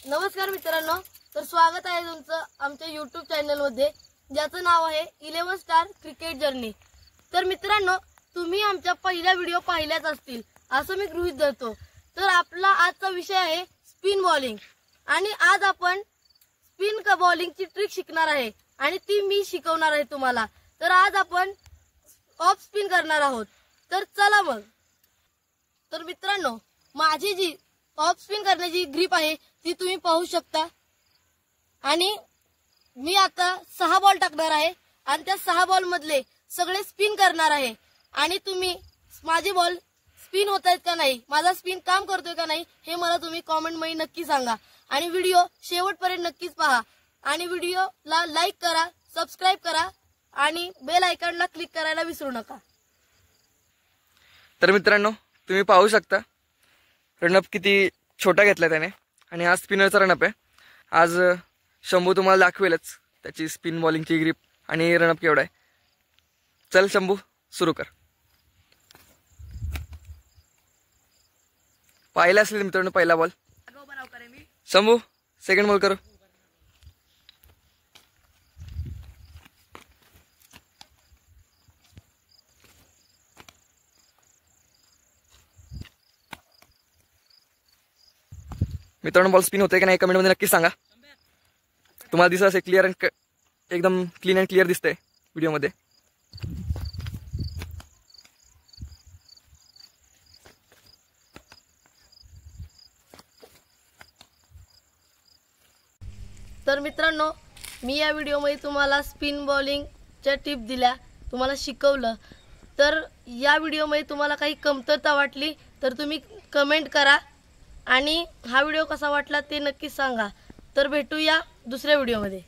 नमस्कार मित्रांनो, तर स्वागत आहे तुमचं आमच्या YouTube चॅनल मध्ये, ज्याचं नाव आहे 11 स्टार क्रिकेट जर्नी। तर मित्रांनो, तुम्ही आमच्या पहिल्या व्हिडिओ पाहिल्याच असतील असं मी गृहीत धरतो। तर आपला आजचा विषय आहे स्पिन बॉलिंग आणि आज आपण स्पिन बॉलिंगची ट्रिक शिकणार आहे आणि ती मी शिकवणार आहे तुम्हाला। तर आज आपण ऑफ स्पिन करणार आहोत। तर चला मग। तर मित्रांनो, माझी जी ऑफ स्पिन करण्याची ग्रिप आहे ती तुम्ही पाहू शकता आणि मी आता 6 बॉल टाकणार आहे आणि त्या 6 बॉल मधले सगळे स्पिन करणार आहे आणि तुम्ही माझे बॉल स्पिन होत आहेत का नाही, माझा स्पिन काम करतोय का नाही हे मला तुम्ही कमेंट मध्ये नक्की सांगा आणि व्हिडिओ शेवटपर्यंत नक्कीच पहा आणि व्हिडिओला लाईक करा, सबस्क्राइब करा आणि बेल आयकॉनला क्लिक करायला विसरू नका। तर मित्रांनो, तुम्ही पाहू शकता रनअप किती छोटा घेतला त्याने आणि हा स्पिनरचा रनअप आहे। आज शंभू तुम्हाला दाखवेलच त्याची स्पिन बॉलिंगची ग्रिप आणि रनअप केवढा आहे। चल शंभू, सुरू कर। पाहिला असेल मित्रांनो पहिला बॉल। शंभू सेकंड बॉल करो। मित्रांनो, बॉल स्पिन होते का नाही कमेंट मध्ये नक्की सांगा। तुम्हाला दिसत असेल क्लिअर अँड एकदम क्लीन अँड क्लिअर दिसतंय व्हिडिओ मध्ये। तर मित्रांनो, मी या व्हिडिओमध्ये तुम्हाला स्पिन बॉलिंगच्या टिप दिल्या, तुम्हाला शिकवलं। तर या व्हिडिओमध्ये तुम्हाला काही कमतरता वाटली तर तुम्ही कमेंट करा आणि हा व्हिडिओ कसा वाटला ते नक्की सांगा। तर भेटूया दुसऱ्या व्हिडिओमध्ये।